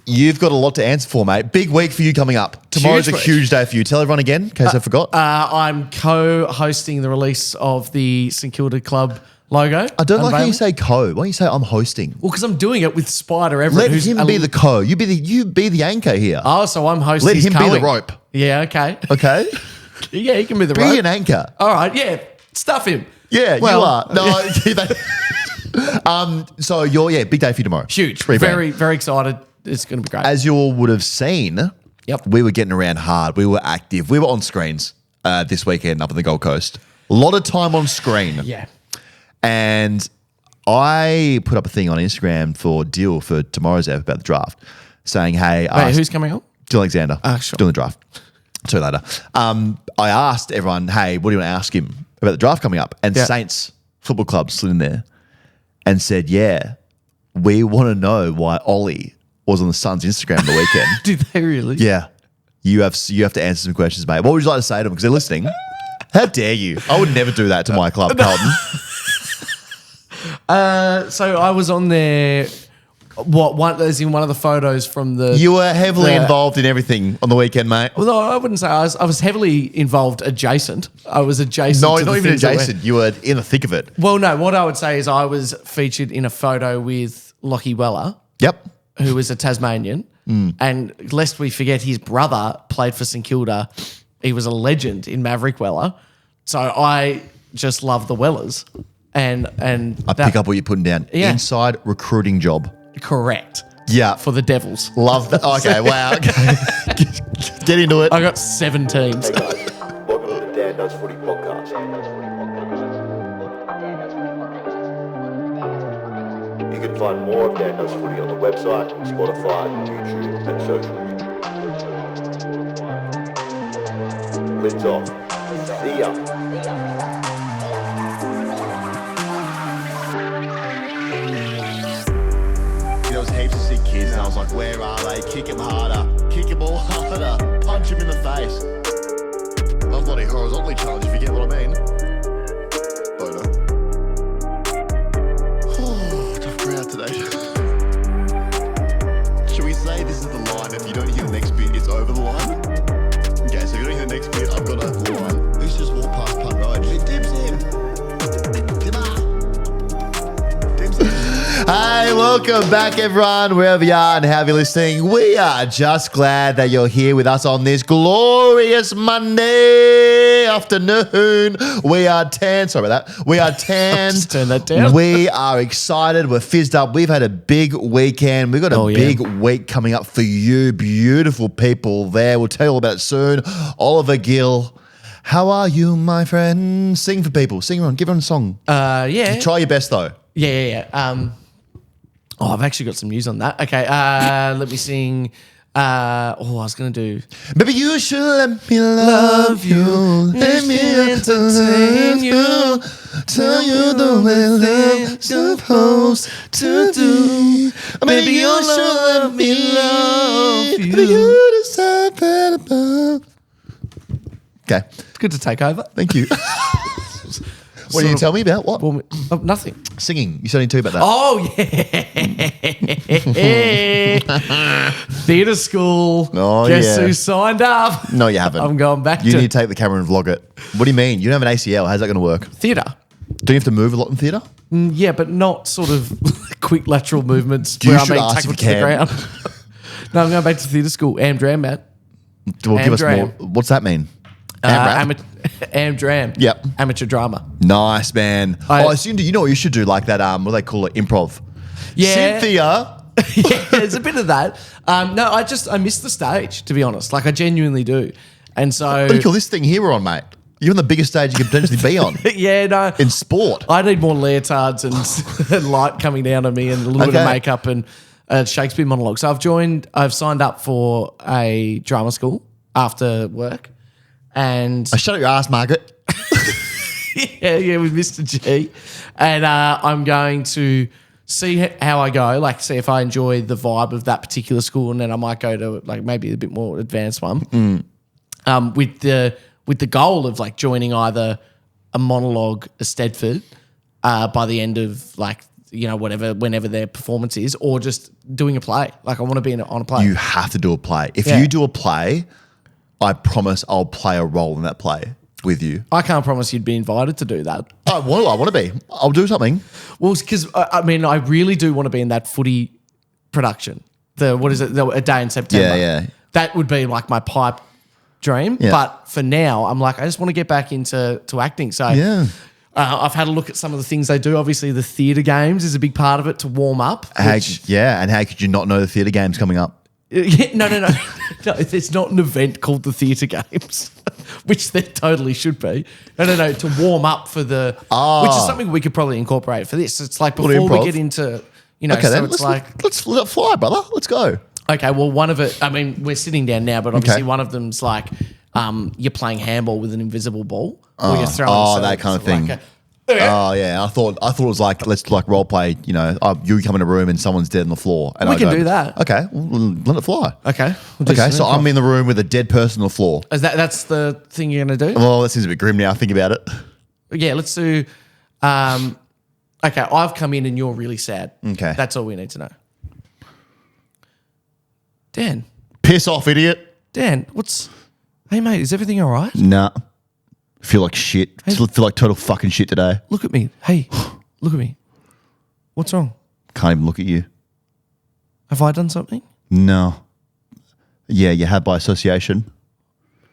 You've got a lot to answer for, mate. Big week for you coming up. Tomorrow's a huge day for you. Tell everyone again, in case I forgot. I'm co-hosting the release of the St Kilda Club logo. I don't like how you say co. Why don't you say I'm hosting? Well, because I'm doing it with Spider Everett. Let him be the co. You be the anchor here. Oh, so I'm hosting. Let him be the rope. Yeah, okay. Okay? Yeah, he can be the rope. Be an anchor. All right, yeah. Stuff him. Yeah, you are. No, so big day for you tomorrow. Huge. Rebrand. Very, very excited. It's going to be great. As you all would have seen, we were getting around hard. We were active. We were on screens this weekend up on the Gold Coast. A lot of time on screen. Yeah. And I put up a thing on Instagram for Dill for tomorrow's app about the draft, saying, hey. Wait, who's coming on? Dill Alexander. Sure. Doing the draft. See you later. I asked everyone, hey, what do you want to ask him about the draft coming up? And Saints Football Club slid in there and said, yeah, we want to know why Ollie was on the Suns' Instagram the weekend. Did they really? Yeah. You have to answer some questions, mate. What would you like to say to them? Because they're listening. How dare you? I would never do that to my club, Carlton. So I was on there. As in one of the photos from the. You were heavily involved in everything on the weekend, mate. Well, no, I wouldn't say I was heavily involved adjacent. I was adjacent. No, to not the even things adjacent. You were in the thick of it. Well, no, what I would say is I was featured in a photo with Lockie Weller. Yep. Who was a Tasmanian. And lest we forget, his brother played for St Kilda. He was a legend in Maverick Weller. So I just love the Wellers. And I pick up what you're putting down. Yeah. Inside recruiting job. Correct. Yeah. For the Devils. Love that. Okay, wow. Okay. Get into it. I got 7 teams. Hey guys, welcome to the Dan Does Footy podcast. You can find more of Dan Does Footy on the website, Spotify, YouTube, and social media. Lids off. See ya. There was heaps of sick kids, and I was like, where are they? Kick him harder. Kick him all harder. Punch him in the face. I'm bloody horizontally challenged, if you get what I mean. Boner. Tough crowd today. Should we say this is the line? If you don't hear the next bit, it's over the line? Okay, so if you don't hear the next bit, I've got a line. Who's just walked past Punt Road? It dips him. Hey, welcome back, everyone, wherever you are and however you're listening. We are just glad that you're here with us on this glorious Monday afternoon. We are tanned. Sorry about that. We are tanned. Just turn that down. We are excited. We're fizzed up. We've had a big weekend. We've got a big week coming up for you, beautiful people there. We'll tell you all about it soon. Oliver Gill. How are you, my friend? Sing for people. Sing on. Give everyone a song. Yeah. Try your best, though. Yeah. I've actually got some news on that. Okay, let me sing. I was going to do... Maybe you should let me love you. Let me entertain you. Tell you the way love's supposed to do. Maybe you should let me love you. You decide that above. Okay. It's good to take over. Thank you. What did you tell me about? What? Well, nothing. Singing. You said I need to about that. Oh, yeah. Theatre school. Oh, Guess yeah. who signed up? No, you haven't. I'm going back You to need to take the camera and vlog it. What do you mean? You don't have an ACL. How's that going to work? theatre. Do you have to move a lot in theatre? Yeah, but not sort of quick lateral movements You where I'm should being ask if tackled you to the can. ground. No, I'm going back to theatre school. Amdram, Matt. Well, give us Amdram. more. What's that mean? Amrap? Amdram. Yep. Amateur drama. Nice, man. I assumed you know what you should do, like that, what do they call it? Improv. Yeah. Cynthia. Yeah, there's a bit of that. No, I miss the stage, to be honest. Like, I genuinely do. And so... What do you call this thing here we're on, mate? You're on the biggest stage you could potentially be on. Yeah, no. In sport. I need more leotards and light coming down on me and a little bit of makeup and a Shakespeare monologue. So I've signed up for a drama school after work. And Shut up your ass, Margaret. yeah, with Mr. G. And I'm going to see how I go, like see if I enjoy the vibe of that particular school, and then I might go to like maybe a bit more advanced one. With the goal of like joining either a monologue, a Stedford, by the end of like whatever, whenever their performance is, or just doing a play. Like I want to be on a play. You have to do a play. If Yeah. you do a play, I promise I'll play a role in that play with you. I can't promise you'd be invited to do that. I want to be. I'll do something. Well, because I really do want to be in that footy production. A Day in September. Yeah. That would be like my pipe dream. Yeah. But for now, I'm like, I just want to get back into acting. So Yeah. I've had a look at some of the things they do. Obviously, the theatre games is a big part of it to warm up. And how could you not know the theatre game's coming up? No. No, it's not an event called the Theatre Games, which there totally should be. No, to warm up for which is something we could probably incorporate for this. It's like before we get into, Okay, so then it's like, let's let it fly, brother. Let's go. okay, well, one of it, we're sitting down now, but obviously Okay. one of them's like you're playing handball with an invisible ball, or you're throwing that kind of thing. Like Oh yeah, I thought it was like let's like role play. You come in a room and someone's dead on the floor, and We I can go, do that. Okay, well, let it fly. okay. Okay, so I'm in the room with a dead person on the floor. That's the thing you're going to do? Well, that seems a bit grim now. Think about it. Yeah, let's do. Okay, I've come in and you're really sad. Okay. That's all we need to know. Dan, Piss off, idiot. hey mate, is everything all right? Nah, feel like shit. Feel like total fucking shit today. Look at me. Hey, look at me. What's wrong? Can't even look at you. Have I done something? No. Yeah, you have by association.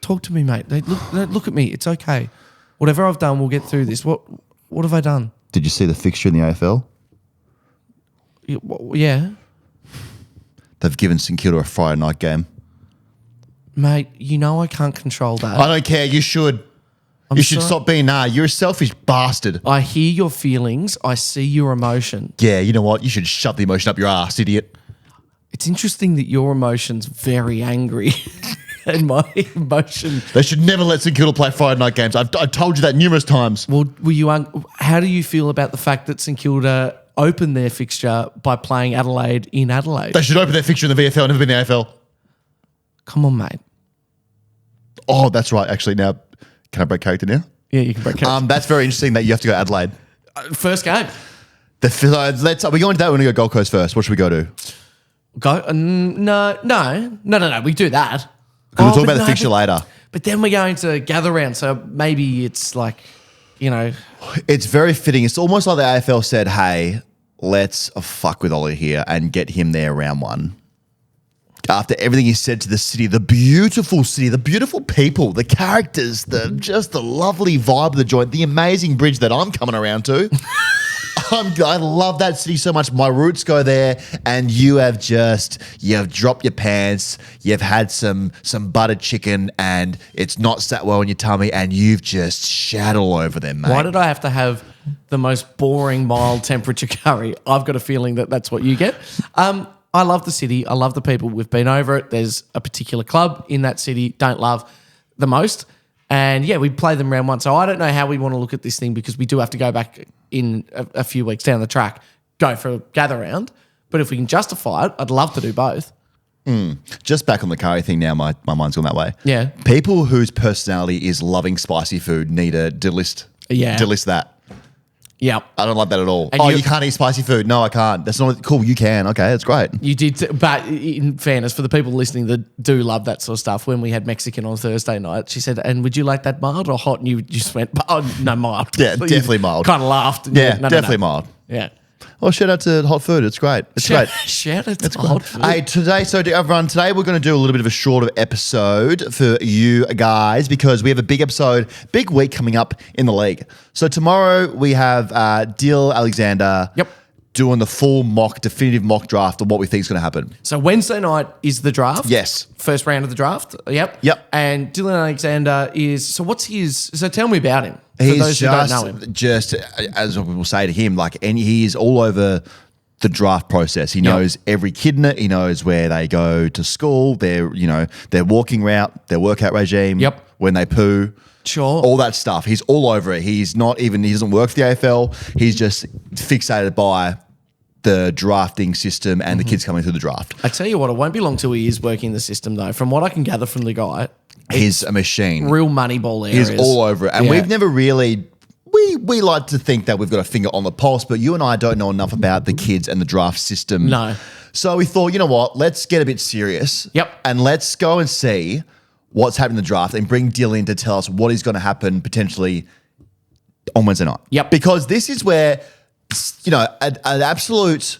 Talk to me, mate. Look at me. It's okay. Whatever I've done, we'll get through this. What have I done? Did you see the fixture in the AFL? Yeah. They've given St Kilda a Friday night game. Mate, I can't control that. I don't care. You should. You should sorry. stop being You're a selfish bastard. I hear your feelings. I see your emotion. Yeah, you know what? You should shove the emotion up your ass, idiot. It's interesting that your emotion's very angry and my emotion. They should never let St Kilda play Friday night games. I've told you that numerous times. Well, how do you feel about the fact that St Kilda opened their fixture by playing Adelaide in Adelaide? They should open their fixture in the VFL, never been in the AFL. Come on, mate. Oh, that's right. Actually, now, can I break character now? Yeah, you can break it. That's very interesting that you have to go to Adelaide. First game. Are we going to that? We're going to go Gold Coast first. What should we go to? Go? No. We do that. We'll talk about the fixture later. But then we're going to gather round, so maybe it's like, It's very fitting. It's almost like the AFL said, hey, let's fuck with Ollie here and get him there round one. After everything he said to the city, the beautiful people, the characters, just the lovely vibe of the joint, the amazing bridge that I'm coming around to. I love that city so much. My roots go there, and you've dropped your pants. You've had some buttered chicken, and it's not sat well in your tummy, and you've just shat all over them, mate. Why did I have to have the most boring mild temperature curry? I've got a feeling that that's what you get. I love the city. I love the people. We've been over it. There's a particular club in that city don't love the most. And yeah, we play them round one. So I don't know how we want to look at this thing because we do have to go back in a few weeks down the track, go for a gather round. But if we can justify it, I'd love to do both. Just back on the curry thing now, my mind's gone that way. Yeah. People whose personality is loving spicy food need to delist that. Yeah. I don't like that at all. And You can't eat spicy food. No, I can't. That's not cool. You can. Okay, that's great. You did, but in fairness, for the people listening that do love that sort of stuff, when we had Mexican on Thursday night, she said, and would you like that mild or hot? And you just went, oh, no, mild. Yeah, definitely mild. Kind of laughed. And Yeah, no, definitely mild. Yeah. Well, shout out to hot food. It's great. It's great. Shout out to It's hot great. food. Hey, today we're going to do a little bit of a shorter episode for you guys because we have a big week coming up in the league. So tomorrow we have Dill Alexander doing the full definitive mock draft of what we think is going to happen. So Wednesday night is the draft. Yes. First round of the draft. Yep. And Dylan Alexander so tell me about him. For those who don't know him. Just as we will say to him, he is all over the draft process. He knows every kid in it. He knows where they go to school, their walking route, their workout regime, when they poo. Sure. All that stuff. He's all over it. He doesn't work for the AFL. He's just fixated by the drafting system and the kids coming through the draft. I tell you what, it won't be long till he is working the system though. From what I can gather from the guy, He's a machine. Real Moneyball areas. He's all over it. And we've never really we like to think that we've got a finger on the pulse, but you and I don't know enough about the kids and the draft system. No. So we thought, you know what? Let's get a bit serious. Yep. And let's go and see what's happening in the draft and bring Dylan to tell us what is going to happen potentially on Wednesday night. Yep. Because this is where, you know, an absolute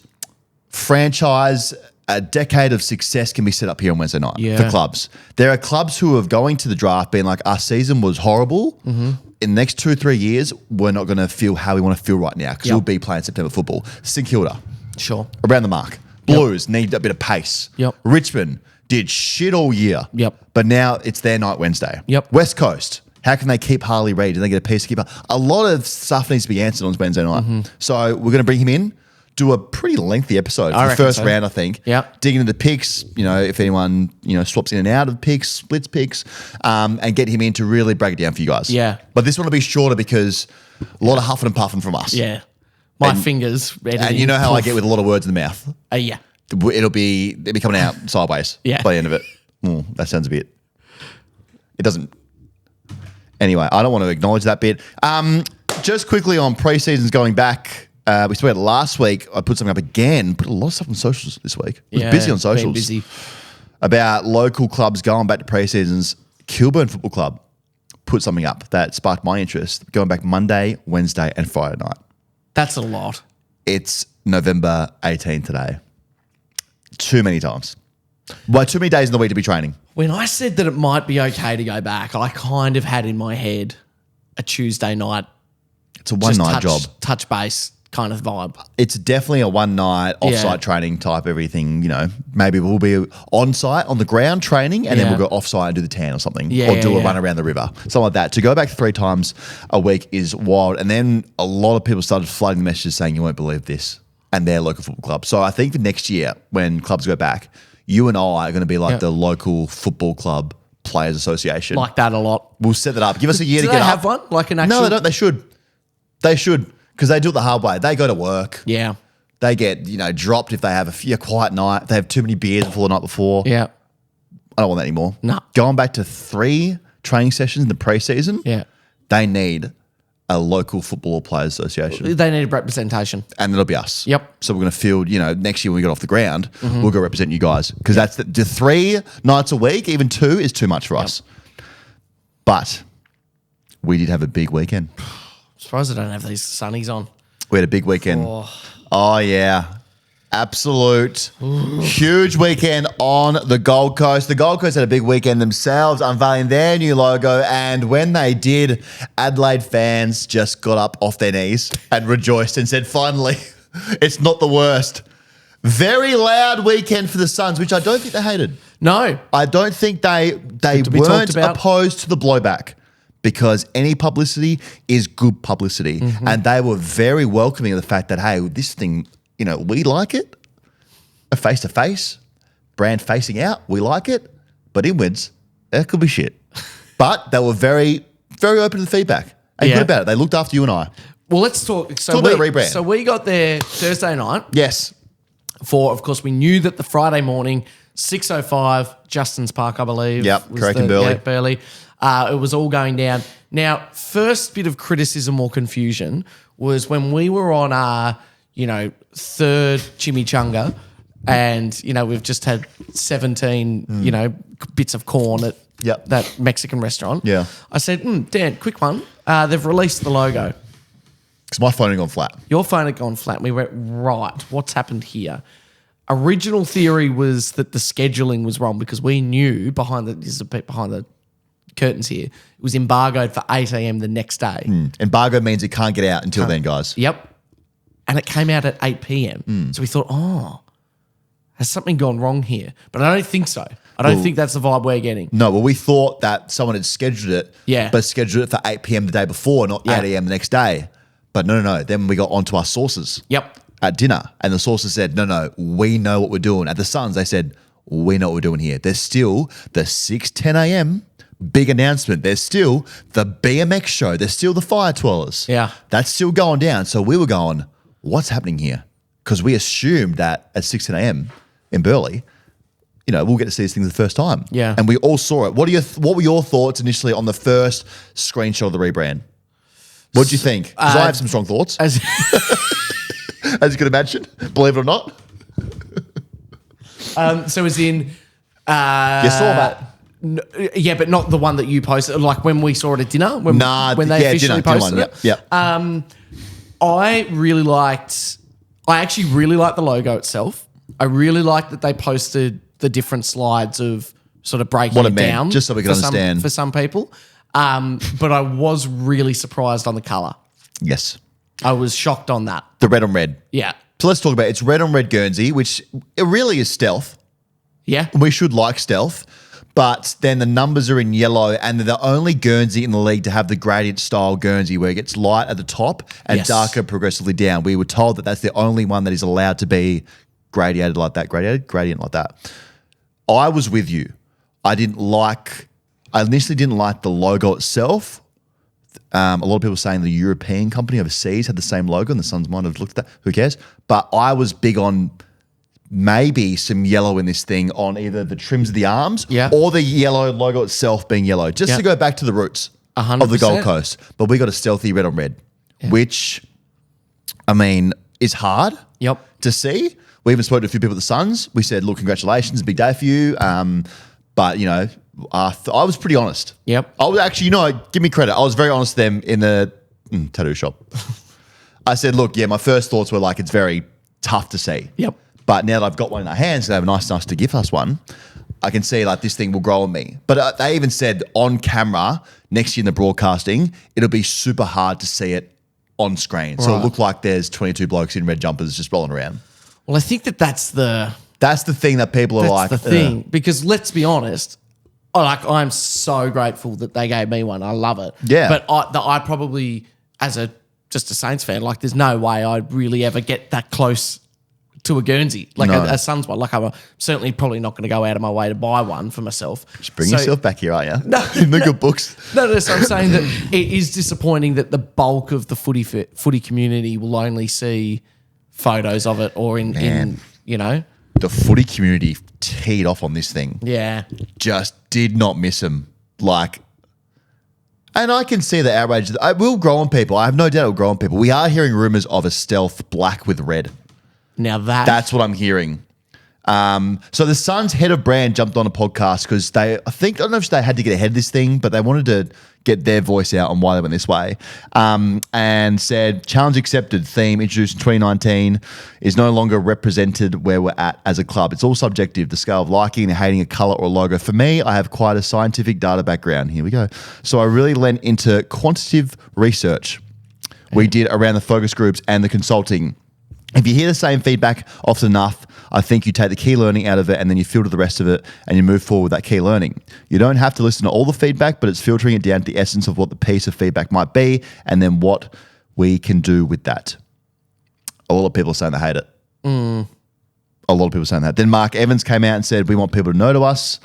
franchise, a decade of success can be set up here on Wednesday night for clubs. There are clubs who are going to the draft being like, our season was horrible. In the next 2-3 years, we're not going to feel how we want to feel right now because we'll be playing September football. St Kilda. Sure. Around the mark. Blues need a bit of pace. Yep. Richmond did shit all year. Yep. But now it's their night Wednesday. Yep. West Coast. How can they keep Harley Reid? Do they get a piece to keep? A lot of stuff needs to be answered on Wednesday night. So we're going to bring him in, do a pretty lengthy episode for the first round, I think. Yep. Dig into the picks, you know, if anyone, you know, swaps in and out of picks, splits picks, and get him in to really break it down for you guys. Yeah. But this one will be shorter because a lot of huffing and puffing from us. Yeah. My fingers. And you know how I get with a lot of words in the mouth. Yeah. It'll be coming out sideways by the end of it. That sounds a bit. It doesn't. Anyway, I don't want to acknowledge that bit. Just quickly on pre-seasons going back. We spoke about it last week. I put something up again. Put a lot of stuff on socials this week. I was busy on socials. Been busy. About local clubs going back to pre-seasons. Kilburn Football Club put something up that sparked my interest. Going back Monday, Wednesday, and Friday night. That's a lot. It's November 18 today. Too many times. Well, too many days in the week to be training. When I said that it might be okay to go back, I kind of had in my head a Tuesday night. It's a one-night job. Touch base kind of vibe. It's definitely a one-night off-site training type everything, you know. Maybe we'll be on-site, on the ground training, and then we'll go off-site and do the tan or something. Or do a run around the river. Something like that. To go back 3 times a week is wild. And then a lot of people started flooding the messages saying, you won't believe this, and their local football club. So I think for next year, when clubs go back, you and I are going to be like the local football club players association. Like that a lot. We'll set that up. Give us a year to Do get they up. have one? Like an actual? No, they don't. They should. They should. Because they do it the hard way. They go to work. Yeah. They get, you know, dropped if they have a quiet night. They have too many beers before the night before. Yeah. I don't want that anymore. No. Going back to 3 training sessions in the preseason. Yeah. They need a local football players association. They need representation. And it'll be us. Yep. So we're going to field, you know, next year when we get off the ground, we'll go represent you guys. Because that's the 3 nights a week, even 2 is too much for us. But we did have a big weekend. Surprised I don't have these sunnies on. We had a big weekend. Oh yeah. Absolute huge weekend on the Gold Coast. The Gold Coast had a big weekend themselves, unveiling their new logo. And when they did, Adelaide fans just got up off their knees and rejoiced and said, finally, it's not the worst. Very loud weekend for the Suns, which I don't think they hated. No. I don't think they weren't opposed to the blowback. Because any publicity is good publicity. And they were very welcoming of the fact that, hey, this thing, you know, we like it. A face-to-face, brand facing out, we like it. But inwards, it could be shit. But they were very, very open to the feedback. And good about it. They looked after you and I. Well, let's talk. So talk about the rebrand. So we got there Thursday night. Yes. Of course, we knew that the Friday morning, 6:05, Justin's Park, I believe. Yep, correct, in Burleigh. Yeah, Burleigh. It was all going down. Now, first bit of criticism or confusion was when we were on our, you know, 3rd chimichanga and, you know, we've just had 17, you know, bits of corn at that Mexican restaurant. Yeah. I said, Dan, quick one. They've released the logo. Because my phone had gone flat. Your phone had gone flat. And we went, right, what's happened here? Original theory was that the scheduling was wrong because we knew behind the curtains here, it was embargoed for 8 a.m. the next day. Embargo means it can't get out until then, guys. Yep. And it came out at 8 p.m. So we thought, has something gone wrong here? But I don't think so. I don't think that's the vibe we're getting. No, well, we thought that someone had scheduled it, but scheduled it for 8 p.m. the day before, not 8 a.m. the next day. But no. Then we got onto our sources at dinner, and the sources said, no, we know what we're doing. At the Suns, they said, we know what we're doing here. There's still the 6:10 a.m. big announcement. There's still the BMX show. There's still the fire twirlers. Yeah. That's still going down. So we were going, what's happening here? Because we assumed that at 6:10 a.m. in Burleigh, you know, we'll get to see these things the first time. Yeah. And we all saw it. What were your thoughts initially on the first screenshot of the rebrand? What do you think? Because I have some strong thoughts, As as you can imagine, believe it or not. so as in, You saw that. yeah, but not the one that you posted. Like when we saw it at dinner. When they officially dinner posted one, it. Yep. I actually really liked the logo itself. I really liked that they posted the different slides of sort of breaking What it it meant, down, just so we can understand. for some people. But I was really surprised on the color. Yes. I was shocked on that. The red on red. Yeah. So let's talk about it. It's red on red Guernsey, which it really is stealth. Yeah. We should like stealth. But then the numbers are in yellow, and they're the only Guernsey in the league to have the gradient style Guernsey where it gets light at the top and Yes. darker progressively down. We were told that that's the only one that is allowed to be gradient like that. I was with you. I initially didn't like the logo itself. A lot of people saying the European company overseas had the same logo, and the Suns might have looked at that. Who cares? But I was big on maybe some yellow in this thing on either the trims of the arms or the yellow logo itself being yellow, just to go back to the roots of the Gold 100%. Coast. But we got a stealthy red on red, which, I mean, is hard to see. We even spoke to a few people at the Suns. We said, look, congratulations, big day for you. But, you know, I was pretty honest. Yep. I was actually, give me credit. I was very honest with them in the tattoo shop. I said, look, my first thoughts were like, it's very tough to see. Yep. But now that I've got one in our hands, they have a nice to give us one, I can see like this thing will grow on me. But they even said on camera, next year in the broadcasting, it'll be super hard to see it on screen. So it'll look like there's 22 blokes in red jumpers just rolling around. Well, I think that's the thing that people are like. That's the thing. Because let's be honest, I'm so grateful that they gave me one. I love it. Yeah. But I probably, as just a Saints fan, like there's no way I'd really ever get that close to a Guernsey, like a Suns one. Like I'm certainly probably not going to go out of my way to buy one for myself. Just bring yourself back here, aren't you? No, in the good books. No, so I'm saying that it is disappointing that the bulk of the footy community will only see photos of it or in the footy community teed off on this thing. Yeah. Just did not miss them. And I can see the outrage. It will grow on people. I have no doubt it will grow on people. We are hearing rumors of a stealth black with red. Now that's what I'm hearing. So the Suns head of brand jumped on a podcast because I don't know if they had to get ahead of this thing, but they wanted to get their voice out on why they went this way. And said, challenge accepted theme introduced in 2019 is no longer represented where we're at as a club. It's all subjective, the scale of liking and hating a color or logo. For me, I have quite a scientific data background. Here we go. So I really lent into quantitative research we did around the focus groups and the consulting. If you hear the same feedback often enough, I think you take the key learning out of it and then you filter the rest of it and you move forward with that key learning. You don't have to listen to all the feedback, but it's filtering it down to the essence of what the piece of feedback might be and then what we can do with that. A lot of people are saying they hate it. A lot of people are saying that. Then Mark Evans came out and said, we want people to know to us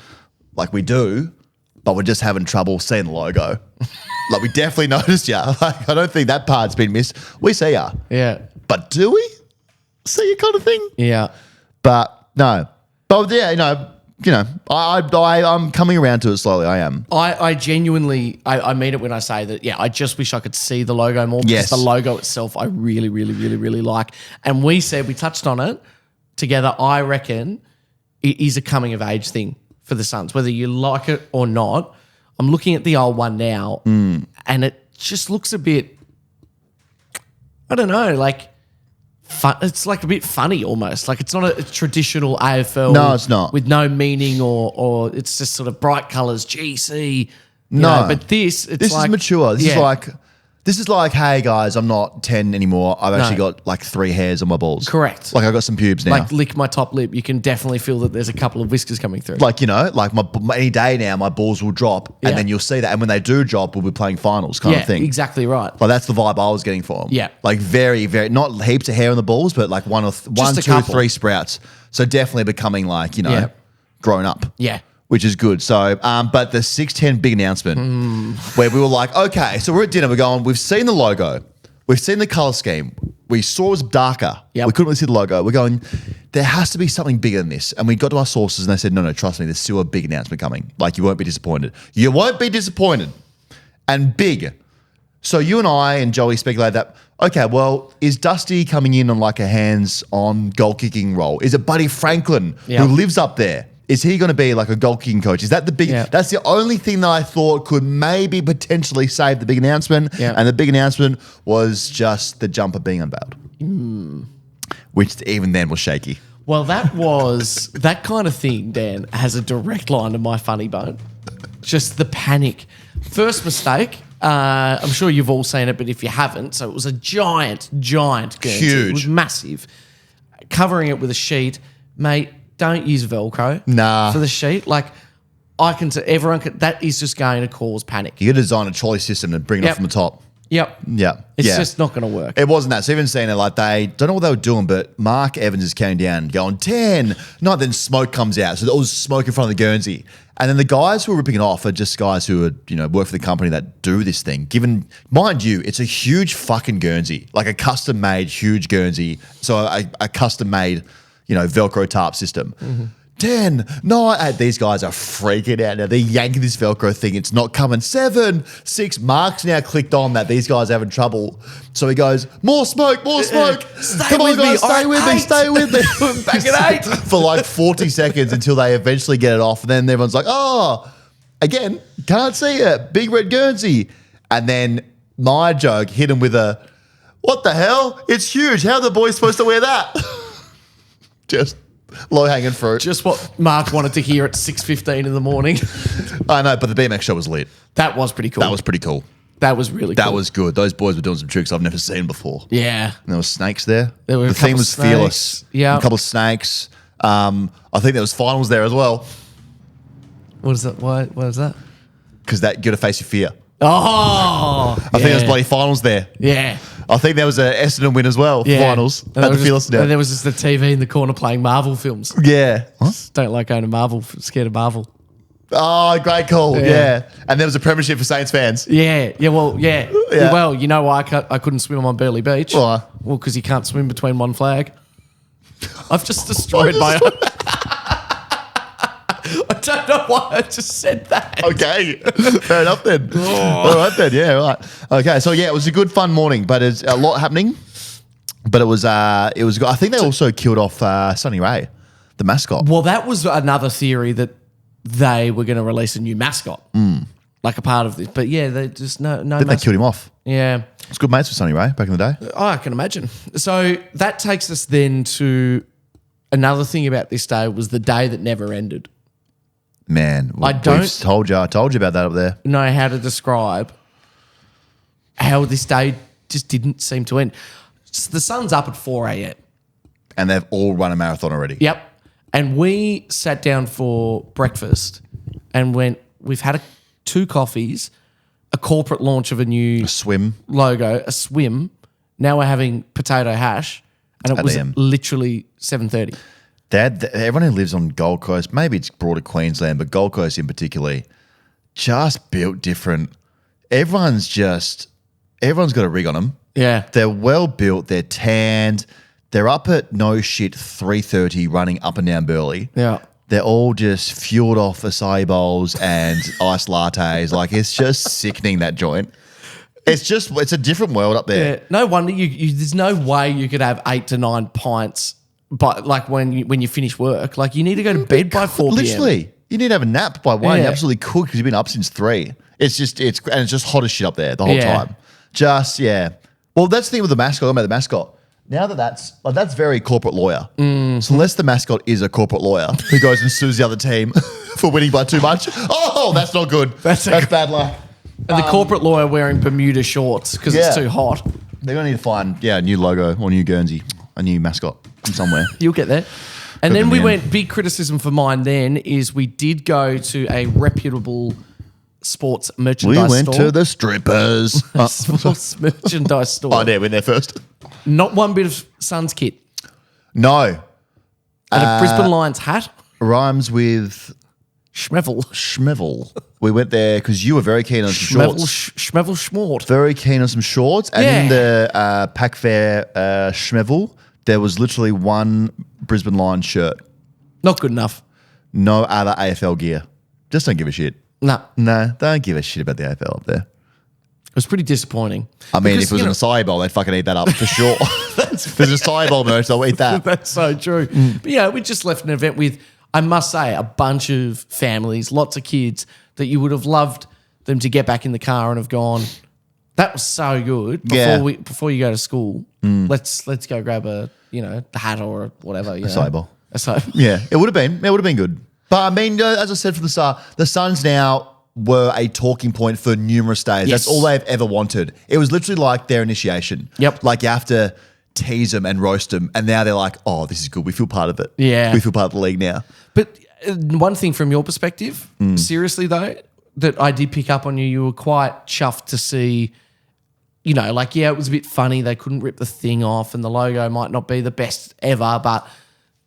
like we do, but we're just having trouble seeing the logo. Like we definitely noticed you. Like I don't think that part's been missed. We see ya. Yeah. But do we? See you kind of thing. Yeah. But no. But yeah, I'm coming around to it slowly. I am. I genuinely, I mean it when I say that, I just wish I could see the logo more because Yes. the logo itself I really, really, really, really like. And we touched on it together. I reckon it is a coming of age thing for the Suns, whether you like it or not. I'm looking at the old one now and it just looks a bit, I don't know, like, it's like a bit funny almost. Like it's not a traditional AFL. No, it's not. With no meaning or it's just sort of bright colours, GC. No. But this This is mature. This is like, hey guys, I'm not 10 anymore. I've actually got like 3 hairs on my balls. Correct. Like I got some pubes now. Like lick my top lip. You can definitely feel that there's a couple of whiskers coming through. Like, like any day now, my balls will drop and then you'll see that. And when they do drop, we'll be playing finals kind of thing. Exactly right. Like that's the vibe I was getting for them. Yeah. Like very, very, not heaps of hair on the balls, but like one, a 2, couple. 3 sprouts. So definitely becoming like, grown up. Yeah. Which is good. So, but the 610 big announcement where we were like, okay, so we're at dinner, we're going, we've seen the logo, we've seen the color scheme, we saw it was darker, Yep. we couldn't really see the logo. We're going, there has to be something bigger than this. And we got to our sources and they said, no, trust me, there's still a big announcement coming. Like you won't be disappointed. You won't be disappointed. And big. So you and I and Joey speculated that, okay, well, is Dusty coming in on like a hands-on goal-kicking role? Is it Buddy Franklin who lives up there? Is he going to be like a goal-kicking coach? Is that the big... Yeah. That's the only thing that I thought could maybe potentially save the big announcement. Yeah. And the big announcement was just the jumper being unveiled. Which even then was shaky. Well, that kind of thing, Dan, has a direct line to my funny bone. Just the panic. First mistake, I'm sure you've all seen it, but if you haven't, so it was a giant Guernsey. Huge. It was massive. Covering it with a sheet. Mate, don't use Velcro for the sheet. Like, that is just going to cause panic. You got to design a trolley system and bring it up from the top. Yep. Yeah. It's just not going to work. It wasn't that. So even seeing it, like they don't know what they were doing, but Mark Evans is counting down, going 10. No, then smoke comes out. So there was smoke in front of the Guernsey. And then the guys who are ripping it off are just guys who are, work for the company that do this thing. Given, mind you, it's a huge fucking Guernsey, like a custom made huge Guernsey. So a custom made, Velcro tarp system. 10. No, these guys are freaking out now. They're yanking this Velcro thing. It's not coming. 7, 6. Mark's now clicked on that these guys are having trouble. So he goes, more smoke. Stay with me. Stay with me. Back at 8. For like 40 seconds until they eventually get it off. And then everyone's like, oh, again, can't see it. Big red Guernsey. And then my joke hit him with a, what the hell? It's huge. How are the boys supposed to wear that? Just low-hanging fruit. Just what Mark wanted to hear at 6:15 in the morning. I know, but the BMX show was lit. That was pretty cool. That was pretty cool. That was really cool. That was good. Those boys were doing some tricks I've never seen before. Yeah. And there were snakes there. There were the a couple theme was snakes. fearless. Yeah. A couple of snakes. I think there was finals there as well. What is that? What is that? Because you got to face your fear. Oh, I think there was bloody finals there. Yeah. I think there was a Essendon win as well. Yeah. Finals And at the Fearless and there was just the TV in the corner playing Marvel films. Yeah. What? Don't like going to Marvel. Scared of Marvel. Oh, great call. Yeah. Yeah. And there was a premiership for Saints fans. Yeah. Well, yeah. Yeah. Well, you know why I couldn't swim on Burleigh Beach? Why? Well, because you can't swim between one flag. I've just destroyed my own. I don't know why I just said that. Okay. Fair enough then. All right then. Yeah, right. Okay. So yeah, it was a good fun morning, but it's a lot happening. But it was good. I think they also killed off Sonny Ray, the mascot. Well, that was another theory that they were going to release a new mascot, like a part of this. But yeah, they just no. I think they killed him off. Yeah, It was good mates with Sonny Ray back in the day. oh, I can imagine. So that takes us then to another thing about this day was the day that never ended. Man, I told you about that up there. Know how to describe how this day just didn't seem to end. The sun's up at 4 a.m. And they've all run a marathon already. Yep. And we sat down for breakfast and we've had 2 coffees, a corporate launch of a new Swim. logo, a swim. Now we're having potato hash and it 8 was a.m. literally 7:30. Everyone who lives on Gold Coast, maybe it's broader Queensland, but Gold Coast in particular, just built different. Everyone's got a rig on them. Yeah. They're well built. They're tanned. They're up at 3:30 running up and down Burleigh. Yeah. They're all just fueled off acai bowls and iced lattes. Like, it's just sickening, that joint. It's a different world up there. Yeah. No wonder there's no way you could have 8 to 9 pints. But like when you finish work, like you need to go to bed by 4 p.m. Literally, you need to have a nap by 1. Yeah. You're absolutely cooked because you've been up since 3. It's just hot as shit up there the whole Yeah. time. Just Well, that's the thing with the mascot. About the mascot. Now that's very corporate lawyer. So unless the mascot is a corporate lawyer who goes and sues the other team for winning by too much, that's not good. That's bad luck. And the corporate lawyer wearing Bermuda shorts because it's too hot. They're gonna need to find a new logo or new Guernsey, a new mascot from somewhere. You'll get there. And then them we in. went, big criticism for mine then is we did go to a reputable sports merchandise We went store. to the strippers. Sports merchandise store. Oh, yeah, went there first. Not one bit of Suns kit. No. And a Brisbane Lions hat. Rhymes with Schmevel. Schmevel. We went there because you were very keen on some Schmevel, shorts. Schmevel Schmort. Very keen on some shorts. And in the Pack Fair Schmevel, there was literally one Brisbane Lions shirt. Not good enough. No other AFL gear. Just don't give a shit. No. No, don't give a shit about the AFL up there. It was pretty disappointing. I mean, Because, if it was you an know, acai bowl, they'd fucking eat that up for sure. If there's an acai bowl merch, they'll eat that. That's so true. But yeah, we just left an event with, I must say, a bunch of families, lots of kids that you would have loved them to get back in the car and have gone, that was so good. Before you go to school, let's go grab a, the hat or whatever. Acai bowl. Acai. Yeah, it would have been. It would have been good. But I mean, as I said from the start, the Suns now were a talking point for numerous days. Yes. That's all they've ever wanted. It was literally like their initiation. Yep. Like you have to tease them and roast them. And now they're like, oh, this is good. We feel part of it. Yeah. We feel part of the league now. But one thing from your perspective, seriously though, that I did pick up on you were quite chuffed to see, it was a bit funny. They couldn't rip the thing off and the logo might not be the best ever, but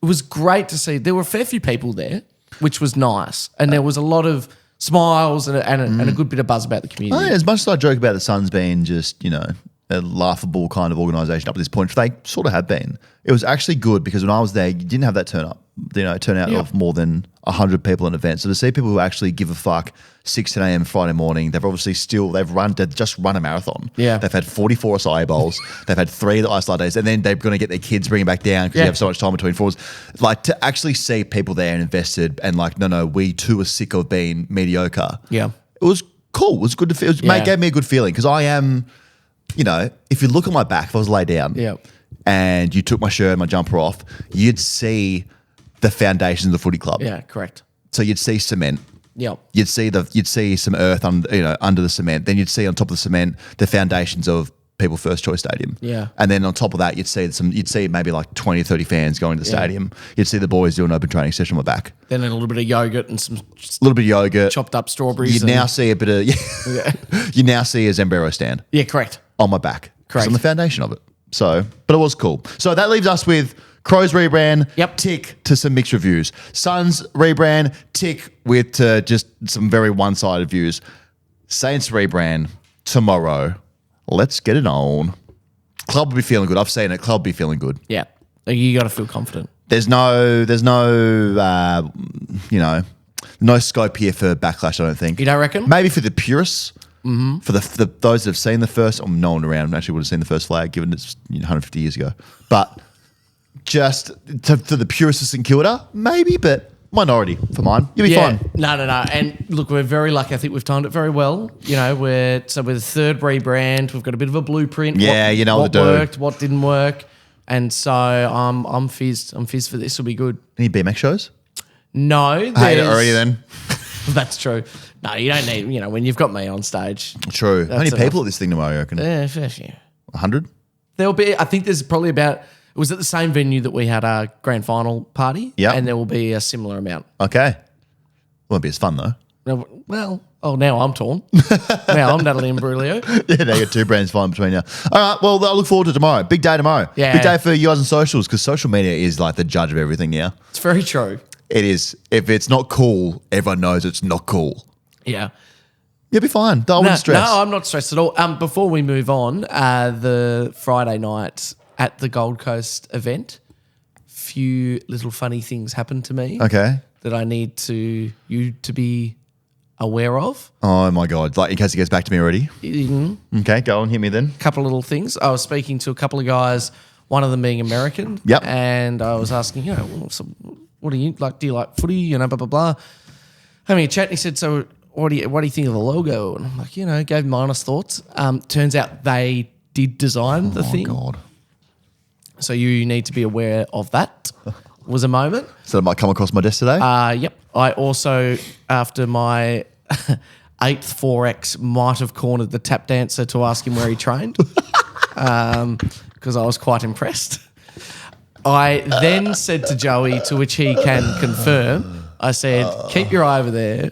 it was great to see. There were a fair few people there, which was nice. And there was a lot of smiles and a good bit of buzz about the community. As much as I joke about the Suns being just, a laughable kind of organisation up to this point, they sort of have been. It was actually good because when I was there, you didn't have that turnout of more than 100 people at an event. So to see people who actually give a fuck 6 10 a.m. Friday morning, they've just run a marathon. Yeah. They've had 44 acai bowls. They've had 3 ice lattes, and then they're going to get their kids bring it back down because you have so much time between fours. Like to actually see people there and invested and like, no, we too are sick of being mediocre. Yeah. It was cool. It was good to feel. It gave me a good feeling because I am, if you look at my back, if I was laid down and you took my shirt and my jumper off, you'd see the foundations of the footy club. Yeah, correct. So you'd see cement. Yeah. You'd see some earth under the cement. Then you'd see on top of the cement the foundations of People First Choice Stadium. Yeah. And then on top of that, you'd see maybe like 20 or 30 fans going to the stadium. You'd see the boys doing an open training session on my back. Then a little bit of yogurt and some A little bit of yogurt. chopped up strawberries. You'd now see a bit of you now see a Zambero stand. Yeah, correct. On my back. Correct. On the foundation of it. So, but it was cool. So that leaves us with Crows rebrand, tick to some mixed reviews. Suns rebrand, tick with just some very one-sided views. Saints rebrand tomorrow. Let's get it on. Club will be feeling good. I've seen it. Club will be feeling good. Yeah. You got to feel confident. There's no scope here for backlash, I don't think. You don't reckon? Maybe for the purists. Mm-hmm. For the those that have seen the first, no one around actually would have seen the first flag, given it's 150 years ago. But just to the purists of St Kilda, maybe, but minority for mine. You'll be fine. No. And look, we're very lucky. I think we've timed it very well. We're the third rebrand. We've got a bit of a blueprint. Yeah, what worked, what didn't work, and so I'm fizzed. I'm fizzed for this. Will be good. Any BMX shows? No, I hate it already. Then that's true. No, you don't need. When you've got me on stage. True. How many people at this thing tomorrow? You reckon? 100. There'll be. I think there's probably about. It was at the same venue that we had our grand final party. Yeah. And there will be a similar amount. Okay. Won't be as fun though. Well, now I'm torn. Now I'm Natalie and Brulio. Yeah, now you got 2 brands flying between you. All right, well, I look forward to tomorrow. Big day tomorrow. Yeah. Big day for you guys on socials because social media is like the judge of everything now. It's very true. It is. If it's not cool, everyone knows it's not cool. Yeah. You'll be fine. I wouldn't stress. No, I'm not stressed at all. Before we move on, the Friday night at the Gold Coast event, few little funny things happened to me. Okay. That I need you to be aware of. Oh my God. Like in case he gets back to me already. Mm-hmm. Okay, go on, hit me then. Couple of little things. I was speaking to a couple of guys, one of them being American. Yep. And I was asking, so what do you like? Do you like footy? Blah, blah, blah. Having a chat, and he said, so what do you think of the logo? And I'm like, gave him my honest thoughts. Turns out they did design the thing. Oh God. So you need to be aware of that. Was a moment. So it might come across my desk today? Yep. I also, after my 8th 4X, might have cornered the tap dancer to ask him where he trained because I was quite impressed. I then said to Joey, to which he can confirm, I said, keep your eye over there,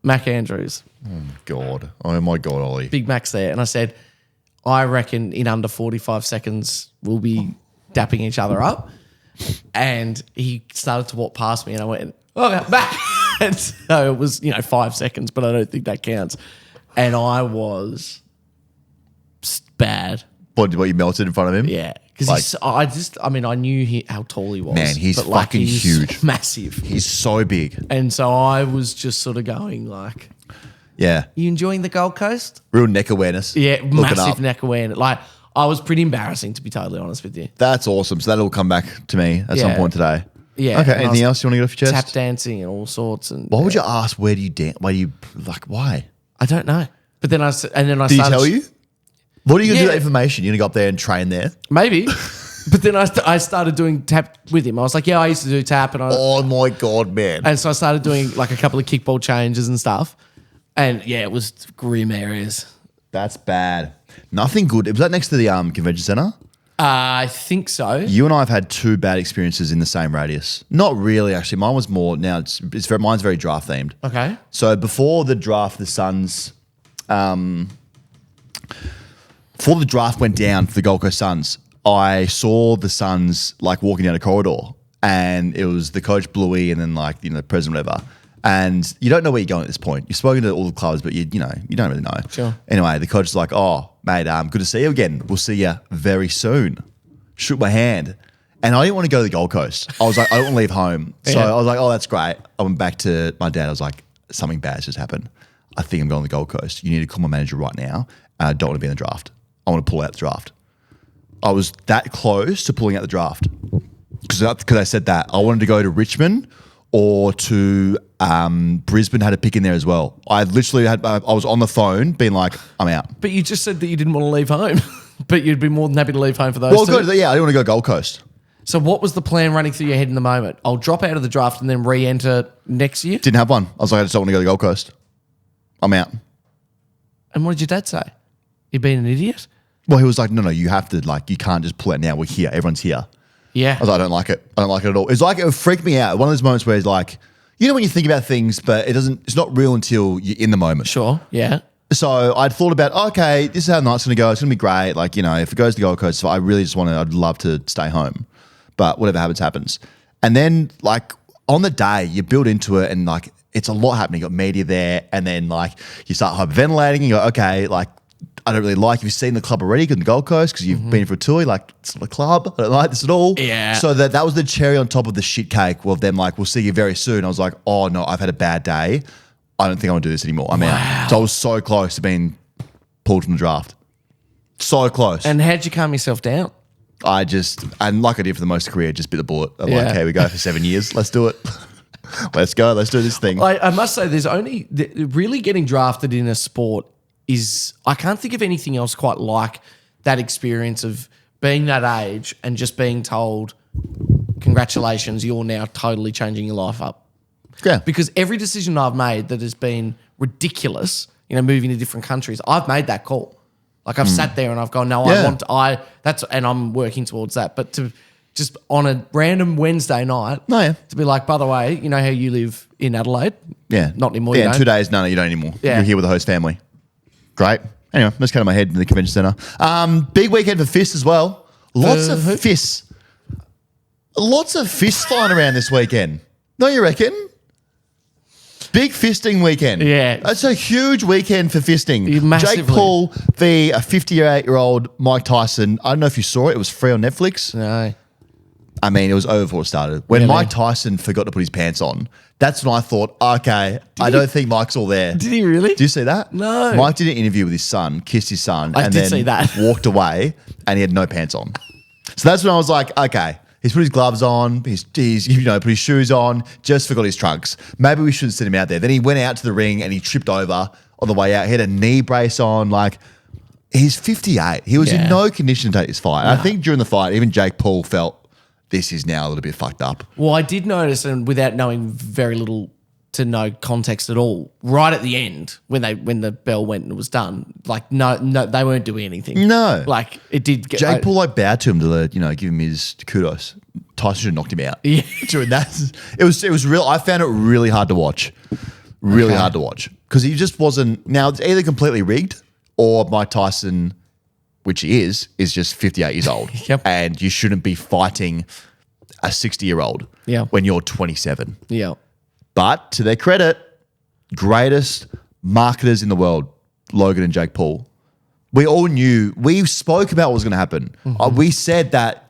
Mac Andrews. Oh my God, Ollie. Big Mac's there. And I said, I reckon in under 45 seconds we'll be dapping each other up. And he started to walk past me and I went, back. And so it was, 5 seconds, but I don't think that counts. And I was bad. What, you melted in front of him? Yeah. Because I knew how tall he was. Man, he's fucking huge. Massive. He's so big. And so I was just sort of going like, Yeah. You enjoying the Gold Coast? Real neck awareness. Yeah, Look it massive up. neck awareness. Like, I was pretty embarrassing, to be totally honest with you. That's awesome. So that'll come back to me at some Yeah. point today. Yeah. Okay. and I Anything was else you want to get off your chest? Tap dancing and all sorts. And Why would you ask? Where do you dance? Why do you why? I don't know. But then I Did he started. tell you? What are you gonna do with Yeah. that information? You're gonna go up there and train there? Maybe. But then I started doing tap with him. I was like, yeah, I used to do tap, Oh my god, man! and so I started doing like a couple of kickball changes and stuff. And yeah, it was grim areas. That's bad. Nothing good. Was that next to the convention center? I think so. You and I have had two bad experiences in the same radius. Not really, actually. Mine was more. Now mine's very draft themed. Okay. So before the draft, the Suns, before the draft went down for the Gold Coast Suns, I saw the Suns like walking down a corridor, and it was the coach Bluey, and then like the president, whatever. And you don't know where you're going at this point. You've spoken to all the clubs, but you don't really know. Sure. Anyway, the coach is like, "Oh, mate, good to see you again. We'll see you very soon." Shook my hand, and I didn't want to go to the Gold Coast. I was like, I don't want to leave home. So Yeah. I was like, "Oh, that's great." I went back to my dad. I was like, "Something bad's just happened. I think I'm going to the Gold Coast. You need to call my manager right now. I don't want to be in the draft. I want to pull out the draft." I was that close to pulling out the draft because I said that I wanted to go to Richmond or to Brisbane. Had a pick in there as well. I literally I was on the phone being like, "I'm out." But you just said that you didn't want to leave home. But you'd be more than happy to leave home for those Well, two. good. Yeah, I didn't want to go Gold Coast. So what was the plan running through your head in the moment? I'll drop out of the draft and then re-enter next year? Didn't have one. I was like, I just don't want to go to the Gold Coast. I'm out. And what did your dad say? You being an idiot? Well, he was like, no, you have to, like, you can't just pull it now. We're here. Everyone's here. Yeah. I was like, I don't like it. I don't like it at all. It's like, it freaked me out. One of those moments where it's like, when you think about things, but it's not real until you're in the moment. Sure. Yeah. So I'd thought about, okay, this is how the night's going to go. It's going to be great. Like, if it goes to Gold Coast, so I really just I'd love to stay home. But whatever happens, happens. And then, like, on the day, you build into it and, like, it's a lot happening. You got media there. And then, like, you start hyperventilating and you go, okay, like, I don't really like you've seen the club already in the Gold Coast because you've been for a tour. You're like, it's not a club. I don't like this at all. Yeah. So that was the cherry on top of the shit cake. Well, them like, we'll see you very soon. I was like, oh no, I've had a bad day. I don't think I want to do this anymore. I'm out. So I was so close to being pulled from the draft. So close. And how'd you calm yourself down? And like I did for the most of the career, just bit the bullet. I'm Yeah. like, okay, we go for 7 years. Let's do it. Let's go. Let's do this thing. I must say, really getting drafted in a sport is, I can't think of anything else quite like that experience of being that age and just being told, congratulations, you're now totally changing your life up. Yeah. Because every decision I've made that has been ridiculous, moving to different countries, I've made that call. Like I've sat there and I've gone, no, Yeah. and I'm working towards that. But to just on a random Wednesday night, to be like, by the way, you know how you live in Adelaide? Yeah. Not anymore. Yeah, you in don't. 2 days, no, you don't anymore. Yeah. You're here with the host family. Great. Anyway, let's cut my head in the convention center. Big weekend for fists as well. Lots of fists. Lots of fists flying around this weekend. Don't you reckon? Big fisting weekend. Yeah. It's a huge weekend for fisting. Massively. Jake Paul v. a 58-year-old Mike Tyson. I don't know if you saw it. It was free on Netflix. No. I mean, it was over before it started. When Really? Mike Tyson forgot to put his pants on, that's when I thought, okay, I don't think Mike's all there. Did he really? Do you see that? No. Mike did an interview with his son, kissed his son, I and did then see that. walked away, and he had no pants on. So that's when I was like, okay, he's put his gloves on, he's put his shoes on, just forgot his trunks. Maybe we shouldn't send him out there. Then he went out to the ring and he tripped over on the way out. He had a knee brace on, like. He's 58. He was in Yeah. no condition to take this fight. And I think during the fight, even Jake Paul felt this is now a little bit fucked up. Well, I did notice, and without knowing very little to no context at all, right at the end when the bell went and it was done, like no, they weren't doing anything. No. like it did. Jake Paul bowed to him to give him his kudos. Tyson should have knocked him out. Yeah. During that, it was real. I found it really hard to watch. Really hard to watch because he just wasn't. Now it's either completely rigged or Mike Tyson, which he is just 58 years old. Yep. And you shouldn't be fighting a 60-year-old when you're 27. Yeah. But to their credit, greatest marketers in the world, Logan and Jake Paul. We all knew. We spoke about what was going to happen. We said that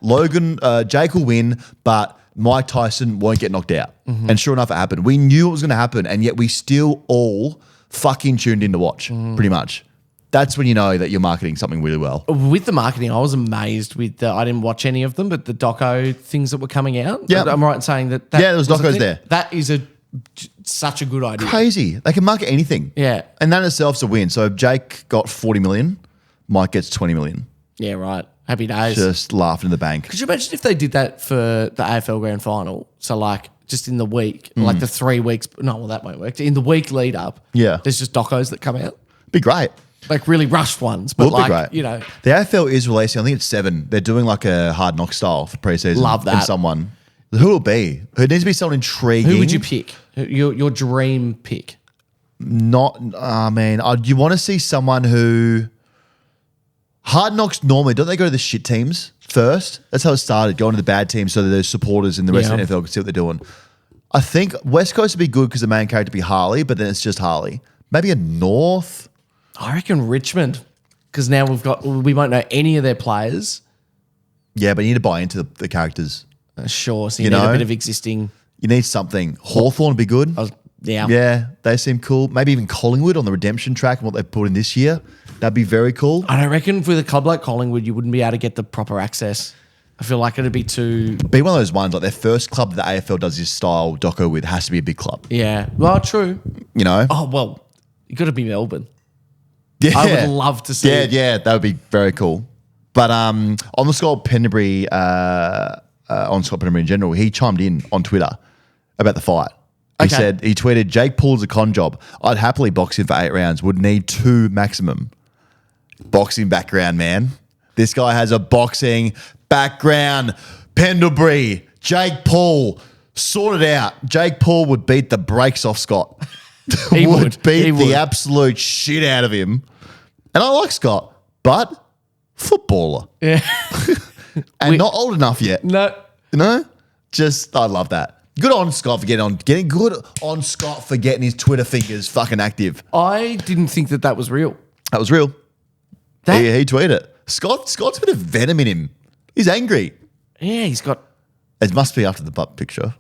Jake will win, but Mike Tyson won't get knocked out. And sure enough, it happened. We knew it was going to happen, and yet we still all fucking tuned in to watch, pretty much. That's when you know that you're marketing something really well. With the marketing, I was amazed with I didn't watch any of them, but the doco things that were coming out. Yeah. I'm right in saying that Yeah, there was a docos thing? there. That is such a good idea. Crazy. They can market anything. Yeah. And that in itself's a win. So if Jake got 40 million, Mike gets 20 million. Yeah, right. Happy days. Just laughing in the bank. Could you imagine if they did that for the AFL Grand Final? So like just in the week, like the 3 weeks. No, well, that won't work. In the week lead up, Yeah. there's just docos that come out. Be great. Like really rushed ones, but Would be like, great. you know. The AFL is releasing, I think it's 7. They're doing like a Hard Knock style for preseason. Love that. And someone. Who will it be? It needs to be someone intriguing. Who would you pick? Your dream pick? Not, man. You want to see someone who. Hard Knocks normally, don't they go to the shit teams first? That's how it started, going to the bad teams so that their supporters in the rest of the NFL can see what they're doing. I think West Coast would be good because the main character would be Harley, but then it's just Harley. Maybe a North. I reckon Richmond, because now we won't know any of their players. Yeah, but you need to buy into the characters. Sure, so you need a bit of existing. You need something. Hawthorn would be good. Yeah, they seem cool. Maybe even Collingwood on the redemption track and what they've put in this year. That'd be very cool. I don't reckon with a club like Collingwood, you wouldn't be able to get the proper access. I feel like it'd be too. Be one of those ones like their first club that the AFL does this style doco with has to be a big club. Yeah, well, true. You know? Oh well, you got to be Melbourne. Yeah. I would love to see. Yeah, that would be very cool. But on the Scott Penderbury, on Scott Penderbury in general, he chimed in on Twitter about the fight. He said, he tweeted, Jake Paul's a con job. I'd happily box him for 8 rounds. Would need 2 maximum. Boxing background, man. This guy has a boxing background. Pendlebury, Jake Paul, sort it out. Jake Paul would beat the brakes off Scott. He would beat He the would. absolute shit out of him. And I like Scott, but footballer. Yeah. And not old enough yet. No. You know? I love that. Good on Scott for getting good on Scott for getting his Twitter fingers fucking active. I didn't think that was real. That was real. That- He tweeted it. Scott's a bit of venom in him. He's angry. Yeah, he's got. It must be after the butt picture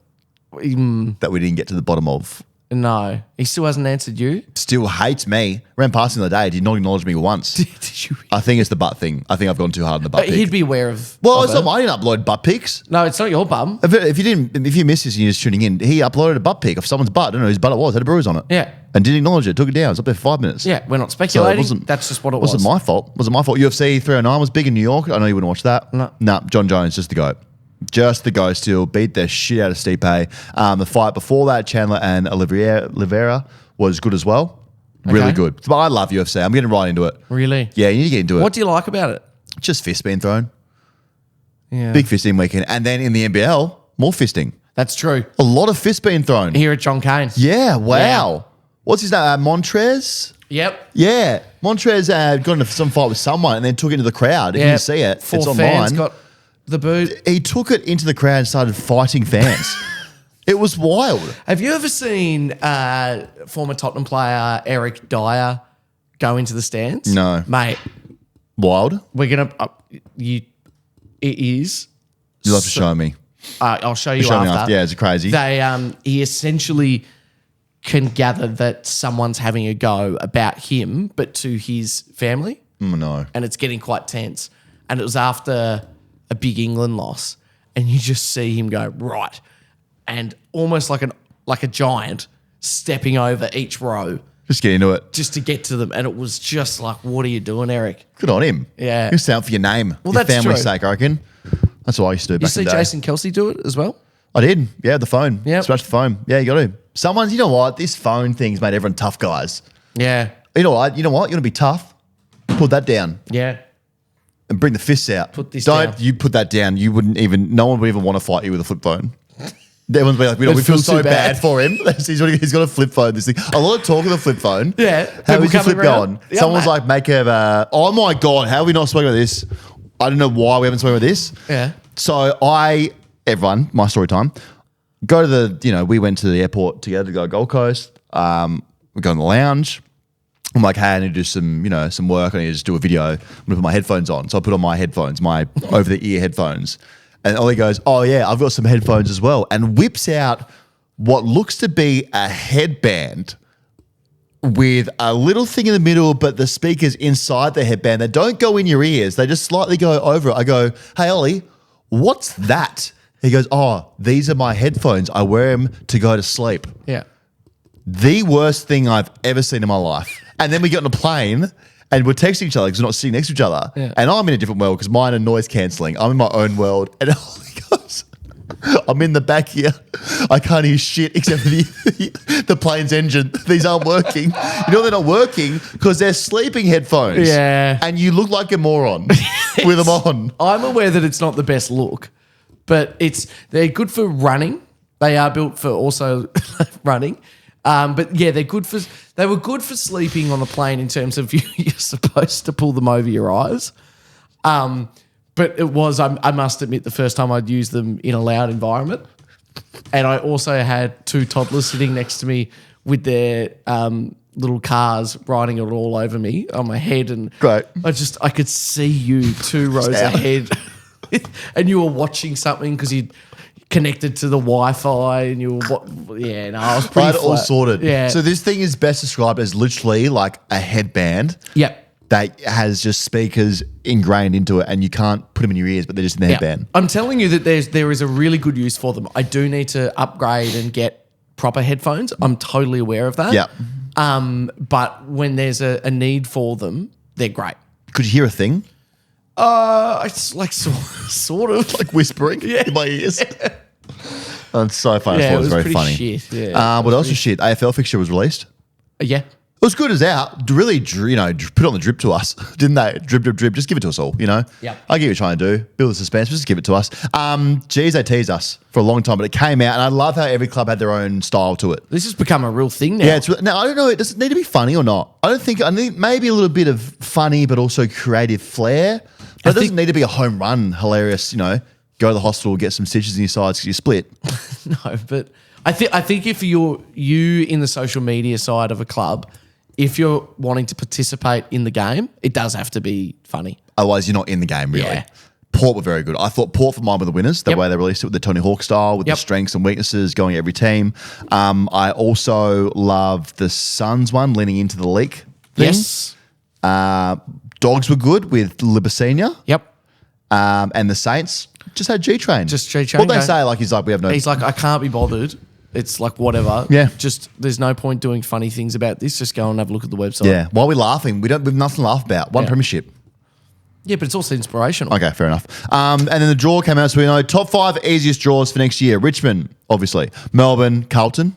that we didn't get to the bottom of. No, he still hasn't answered you. Still hates me. Ran past him the other day. Did not acknowledge me once. Did you? I think it's the butt thing. I think I've gone too hard on the butt pic. He'd be aware of. Well, of it's it. not mine. I didn't upload butt pics. No, it's not your bum. If you missed this and you're just tuning in, he uploaded a butt pic of someone's butt. I don't know whose butt it was. Had a bruise on it. Yeah. And didn't acknowledge it. Took it down. It was up there for 5 minutes. Yeah, we're not So it speculating. That's just what it was. Wasn't my fault. UFC 309 was big in New York. I know you wouldn't watch that. No. John Jones, just the GOAT. Just the GOAT still. Beat the shit out of Stipe. The fight before that, Chandler and Oliveira was good as well. Really Okay. good. But I love UFC. I'm getting right into it. Really? Yeah, you need to get into it. What do you like about it? Just fist being thrown. Yeah. Big fisting weekend. And then in the NBL, more fisting. That's true. A lot of fist being thrown. Here at John Cain. Yeah, wow. Yeah. What's his name? Montrez? Yep. Yeah. Montrez got into some fight with someone and then took it into the crowd. If you didn't see it, 4 it's fans online. got the boot. He took it into the crowd and started fighting fans. It was wild. Have you ever seen former Tottenham player Eric Dyer go into the stands? No. Mate, Wild? we're going to... it is... You'll have to show me. I'll show you Show me after. after. Yeah, it's crazy. He essentially can gather that someone's having a go about him, but to his family. No. And it's getting quite tense. And it was after a big England loss. And you just see him go, right. And almost like a giant stepping over each row Just get into it. just to get to them. And it was just like, what are you doing, Eric? Good on him. Yeah. You stand for your name. Well, your that's family's true. sake, I reckon. That's what I used to do You back see in the day. Jason Kelsey do it as well? I did. Yeah, the phone. Yep. Smash the phone. Yeah, you got to. Someone's, you know what? This phone thing's made everyone tough guys. Yeah. You know what? You want to be tough? Put that down Yeah. and bring the fists out. Put this Don't down. you put that down. No one would even want to fight you with a flip phone. Everyone's be like, we It feel feels so too bad bad. for him. he's got a flip phone. This thing. A lot of talk of the flip phone. Yeah. How People is your coming flip around. going? Yeah, Someone's mate. like, make a, oh my God, how have we not spoken about this? I don't know why we haven't spoken about this. Yeah. So everyone, my story time, go to we went to the airport together to go Gold Coast. We go in the lounge. I'm like, hey, I need to do some work. I need to just do a video. I'm going to put my headphones on. So I put on my headphones, my over-the-ear headphones. And Ollie goes, oh yeah, I've got some headphones as well. And whips out what looks to be a headband with a little thing in the middle, but the speakers inside the headband that don't go in your ears. They just slightly go over it. I go, hey, Ollie, what's that? He goes, oh, these are my headphones. I wear them to go to sleep. Yeah. The worst thing I've ever seen in my life. And then we get on a plane and we're texting each other because we're not sitting next to each other. Yeah. And I'm in a different world because mine are noise cancelling. I'm in my own world. And Ollie goes, I'm in the back here. I can't hear shit except for the plane's engine. These aren't working. You know they're not working because they're sleeping headphones. Yeah. And you look like a moron with them on. I'm aware that it's not the best look, but they're good for running. They are built for also running. But yeah, they were good for sleeping on the plane in terms of you're supposed to pull them over your eyes. But it was, I must admit, the first time I'd used them in a loud environment. And I also had two toddlers sitting next to me with their little cars riding it all over me on my head. And Great. I could see you 2 rows ahead. And you were watching something because you'd connected to the Wi-Fi and you were, I was pretty I had it all flat. sorted. Yeah. So this thing is best described as literally like a headband. Yep. That has just speakers ingrained into it and you can't put them in your ears, but they're just in the headband. I'm telling you that there is a really good use for them. I do need to upgrade and get proper headphones. I'm totally aware of that. Yeah. But when there's a need for them, they're great. Could you hear a thing? It's like sort of. Like whispering in my ears. That's so funny. I thought it was very pretty funny. shit. Yeah. What else was shit? AFL fixture was released. Yeah. It was good as out. Really, put it on the drip to us, didn't they? Drip, drip, drip. Just give it to us all, you know? Yep. I get what you're trying to do. Build the suspense, but just give it to us. Geez, they teased us for a long time, but it came out, and I love how every club had their own style to it. This has become a real thing now. Yeah, now I don't know. Does it need to be funny or not? I think maybe a little bit of funny, but also creative flair. But it doesn't need to be a home run, hilarious. You know, go to the hospital, get some stitches in your sides because you split. No, but I think if you in the social media side of a club, if you're wanting to participate in the game, it does have to be funny. Otherwise, you're not in the game really. Yeah. Port were very good. I thought Port for mine were the winners. The way they released it with the Tony Hawk style, with the strengths and weaknesses going every team. I also love the Suns one, leaning into the leak thing. Yes. Dogs were good with Libacina. Yep. And the Saints just had G-Train. Just G-Train What they going. say, like, he's like, we have no... He's like, I can't be bothered. It's like, whatever. Yeah. Just, there's no point doing funny things about this. Just go and have a look at the website. Yeah. Why are we laughing? We've nothing to laugh about. One premiership. Yeah, but it's also inspirational. Okay, fair enough. And then the draw came out, so we know top 5 easiest draws for next year. Richmond, obviously. Melbourne, Carlton,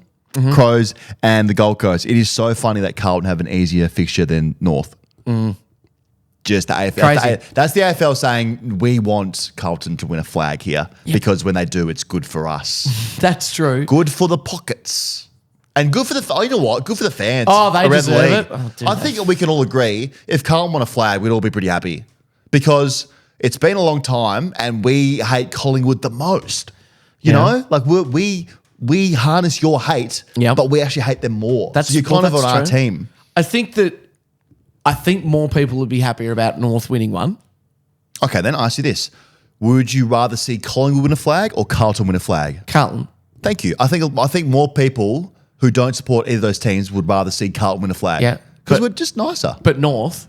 Crows, and the Gold Coast. It is so funny that Carlton have an easier fixture than North. Just the AFL. Crazy. That's the AFL saying we want Carlton to win a flag here because when they do, it's good for us. That's true. Good for the pockets. And good for the, you know what? Good for the fans. Oh, they around the deserve league. it. Oh, dude, I think we can all agree if Carlton won a flag, we'd all be pretty happy because it's been a long time and we hate Collingwood the most. You know, like we harness your hate, but we actually hate them more. That's so you're kind of on our true. team. I think more people would be happier about North winning one. Okay, then I ask you this: would you rather see Collingwood win a flag or Carlton win a flag? Carlton. Thank you. I think more people who don't support either of those teams would rather see Carlton win a flag. Yeah. Because we're just nicer. But North,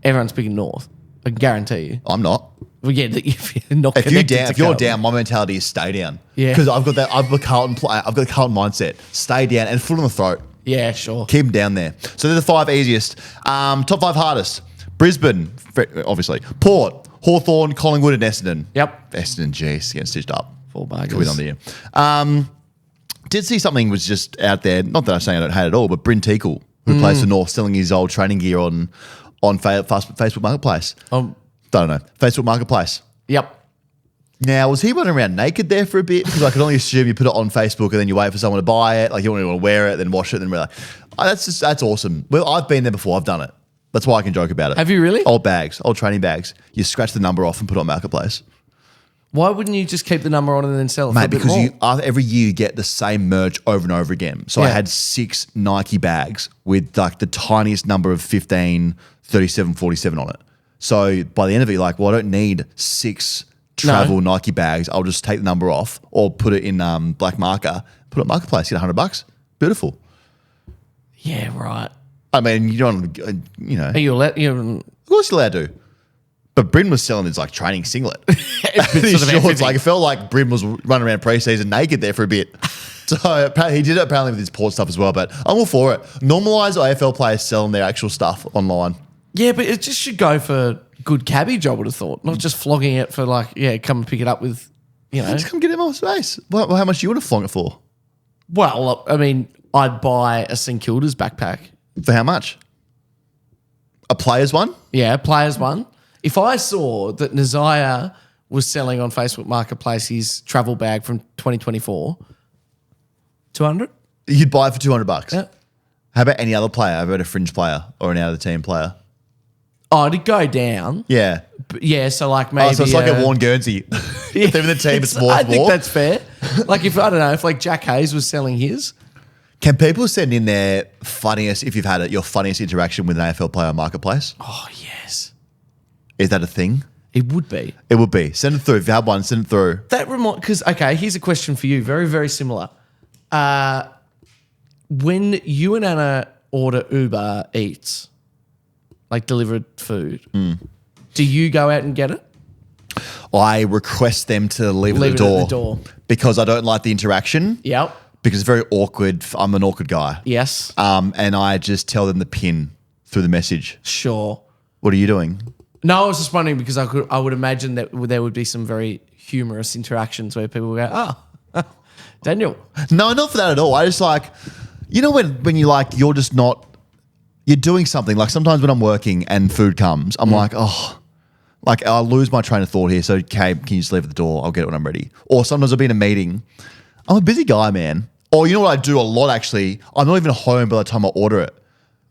everyone's picking North. I can guarantee you. I'm not. Well, yeah, if you're not If connected you're to down, Carlton. my mentality is stay down. Yeah. Because I've got the Carlton mindset. Stay down and foot on the throat. Yeah, sure. Keep them down there. So they're the 5 easiest. Top 5 hardest. Brisbane, obviously. Port, Hawthorn, Collingwood, and Essendon. Yep. Essendon, geez, getting stitched up. Full buggers. Could be on the year. Did see something was just out there. Not that I'm saying I don't hate it at all, but Bryn Teakle, who plays for North, selling his old training gear on Facebook Marketplace. Don't know. Facebook Marketplace. Yep. Now, was he running around naked there for a bit? Because I can only assume you put it on Facebook and then you wait for someone to buy it. Like you don't even want to wear it, then wash it, then we're like, oh, that's awesome. Well, I've been there before. I've done it. That's why I can joke about it. Have you really? Old training bags. You scratch the number off and put it on Marketplace. Why wouldn't you just keep the number on and then sell it for Mate, a bit because more? every year you get the same merch over and over again. So I had 6 Nike bags with like the tiniest number of 15, 37, 47 on it. So by the end of it, you're like, well, I don't need 6 travel Nike bags. I'll just take the number off or put it in black marker, put it on Marketplace, get $100. Beautiful. Yeah, right. I mean, you don't, you know. Are you allowed? Of course you're allowed to. But Bryn was selling his like training singlet. His sort of shorts, like it felt like Bryn was running around pre-season naked there for a bit. So he did it apparently with his port stuff as well. But I'm all for it. Normalise AFL players selling their actual stuff online. Yeah, but it just should go for good cabbage, I would have thought. Not just flogging it for like, come and pick it up with, Just come get it in my space. Well, how much do you want to flog it for? Well, I mean, I'd buy a St Kilda's backpack. For how much? A player's one? Yeah, players one. If I saw that Nazaya was selling on Facebook Marketplace his travel bag from 2024, 200? You'd buy it for $200. Yeah. How about any other player? How about a fringe player or an out of the team player? Oh, it'd go down. Yeah. But yeah, so like maybe. Oh, so it's like a Warren Guernsey. If they're in the team, it's more. I think that's fair. Like if, I don't know, if like Jack Hayes was selling his. Can people send in their funniest, if you've had it, your funniest interaction with an AFL player on Marketplace? Oh, yes. Is that a thing? It would be. It would be. Send it through. If you have one, send it through. That because okay, here's a question for you. Very, very similar. When you and Anna order Uber Eats, like delivered food, do you go out and get it? I request them to leave it at the door because I don't like the interaction. Yep. Because it's very awkward. I'm an awkward guy. Yes. And I just tell them the pin through the message. Sure. What are you doing? No, I was just wondering because I would imagine that there would be some very humorous interactions where people would go, oh, Daniel. No, not for that at all. I just like, you know, when you like, you're just not, you're doing something. Like sometimes when I'm working and food comes, I'm like, oh, like I'll lose my train of thought here. So, okay, can you just leave at the door? I'll get it when I'm ready. Or sometimes I'll be in a meeting. I'm a busy guy, man. Or you know what I do a lot actually? I'm not even home by the time I order it.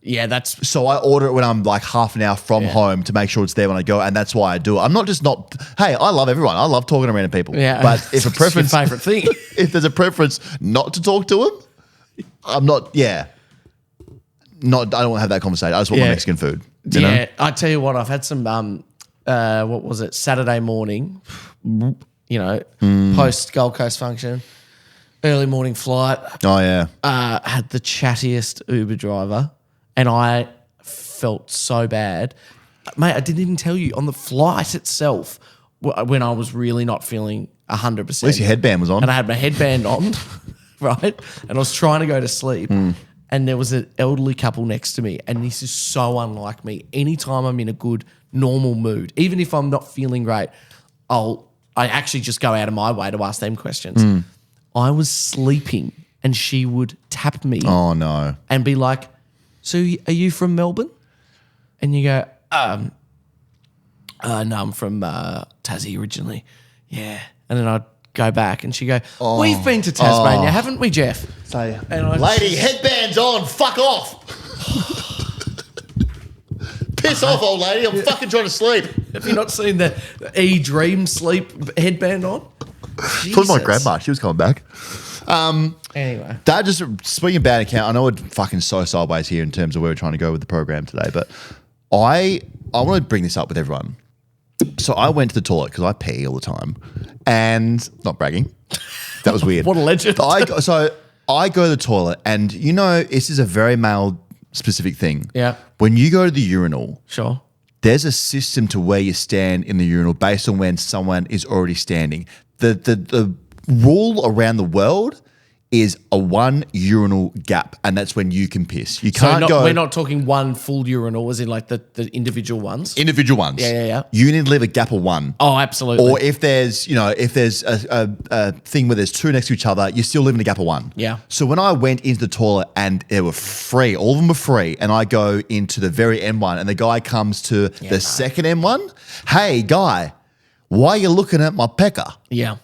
Yeah, that's... So I order it when I'm like half an hour from home to make sure it's there when I go, and that's why I do it. I'm not just not... Hey, I love everyone. I love talking to random people. Yeah. But if a preference... It's your favourite thing. If there's a preference not to talk to them, I'm not... Yeah. Not. I don't want to have that conversation. I just want my Mexican food. You know? I tell you what, I've had some... what was it? Saturday morning, you know, post Gold Coast function, early morning flight. Oh, yeah. Had the chattiest Uber driver and I felt so bad. Mate, I didn't even tell you on the flight itself when I was really not feeling 100%. At least your headband was on. And I had my headband on, right? And I was trying to go to sleep. And there was an elderly couple next to me. And this is so unlike me. Anytime I'm in a good, normal mood, even if I'm not feeling great, I actually just go out of my way to ask them questions. I was sleeping and she would tap me. Oh, no. And be like, so are you from Melbourne? And you go, no, I'm from Tassie originally. Yeah. And then I'd go back and she'd go, we've been to Tasmania, haven't we, Jeff? Say, And lady, headband's on. Fuck off. Piss off, old lady. I'm fucking trying to sleep. Have you not seen the E-Dream sleep headband on? Told my grandma. She was coming back. Anyway. That just, speaking of bad account, I know we're fucking so sideways here in terms of where we're trying to go with the program today, but I want to bring this up with everyone. So I went to the toilet because I pee all the time and not bragging. That was weird. What a legend. I go to the toilet and you know, this is a very male specific thing. Yeah. When you go to the urinal, Sure. there's a system to where you stand in the urinal based on when someone is already standing. The rule around the world is a one urinal gap, and that's when you can piss. You can't go. We're not talking one full urinal, as in like the individual ones. Individual ones. Yeah. You need to leave a gap of one. Oh, absolutely. Or if there's a thing where there's two next to each other, you're still leaving a gap of one. Yeah. So when I went into the toilet and they were free, all of them were free, and I go into the very end one, and the guy comes to the second end one. Hey, guy, why are you looking at my pecker? Yeah.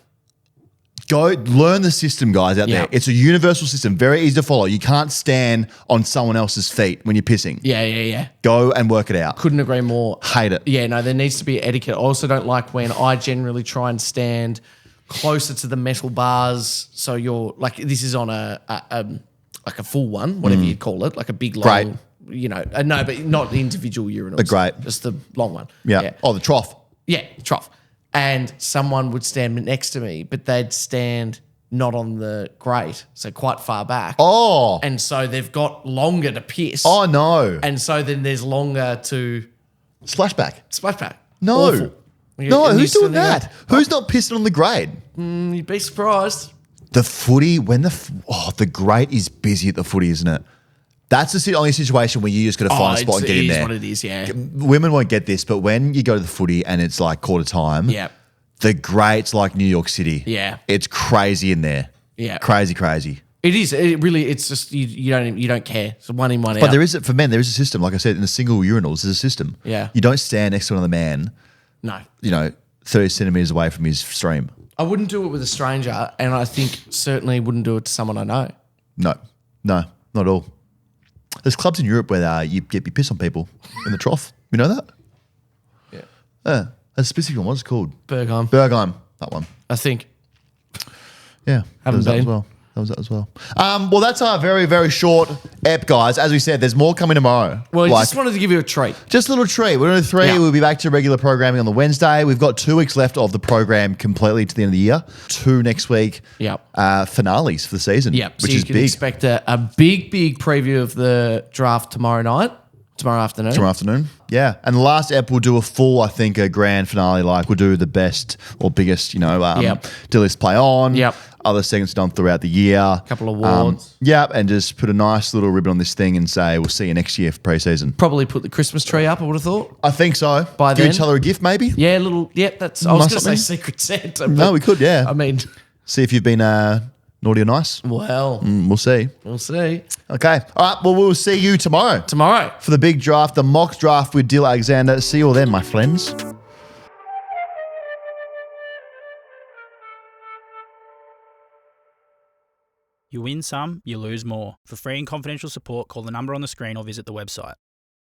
Go learn the system, guys, out there. It's a universal system, very easy to follow. You can't stand on someone else's feet when you're pissing. Yeah. Go and work it out. Couldn't agree more. Hate it. Yeah, no, there needs to be etiquette. I also don't like when I generally try and stand closer to the metal bars. So you're like, this is on a full one, whatever you'd call it, like a big long, you know, no, but not the individual urinals. Great. Just the long one. Yeah. Oh, the trough. Yeah, trough. And someone would stand next to me, but they'd stand not on the grate, so quite far back. Oh. And so they've got longer to piss. Oh, no. And so then there's longer to Splashback. splashback. No. Awful. No, And who's you doing still think, that? Who's not pissing on the grade? You'd be surprised. The footy, when the grate is busy at the footy, isn't it? That's the only situation where you just got to find a spot and get in It is there. what it is, yeah. Women won't get this, but when you go to the footy and it's like quarter time, Yeah. the grate's like New York City. Yeah. It's crazy in there. Yeah. Crazy. It is. It really. It's just you don't care. It's one in, one out. But for men, there is a system. Like I said, in the single urinals, there's a system. Yeah. You don't stand next to another man, No, 30 centimeters away from his stream. I wouldn't do it with a stranger, and I think certainly wouldn't do it to someone I know. No, not at all. There's clubs in Europe where you piss on people in the trough. You know that? Yeah. A specific one. What's it called? Bergheim, That one. I think. Yeah. Haven't that was been. That was that as well. Well, that's our very, very short ep, guys. As we said, there's more coming tomorrow. Well, I just wanted to give you a treat. Just a little treat. We're doing 3. Yeah. We'll be back to regular programming on the Wednesday. We've got 2 weeks left of the program completely to the end of the year. 2 next week. Yep. Finales for the season. Yep. Which so is you can big. expect a big preview of the draft tomorrow afternoon. Yeah. And the last ep, we'll do a full, I think, a grand finale. Like we'll do the best or biggest, Yep. D-list play on. Yep. Other segments done throughout the year. A Couple of awards. And just put a nice little ribbon on this thing and say, we'll see you next year for pre-season. Probably put the Christmas tree up, I would have thought. I think so. By Give then. each other a gift, maybe? Yeah, that's, I was going to say something? Secret Santa. No, but, we could, yeah. I mean, See if you've been naughty or nice. well, We'll see. we'll see. Okay. All right. Well, we'll see you tomorrow Tomorrow. for the big draft, the mock draft with Dill Alexander. See you all then, my friends. You win some, you lose more. For free and confidential support, call the number on the screen or visit the website.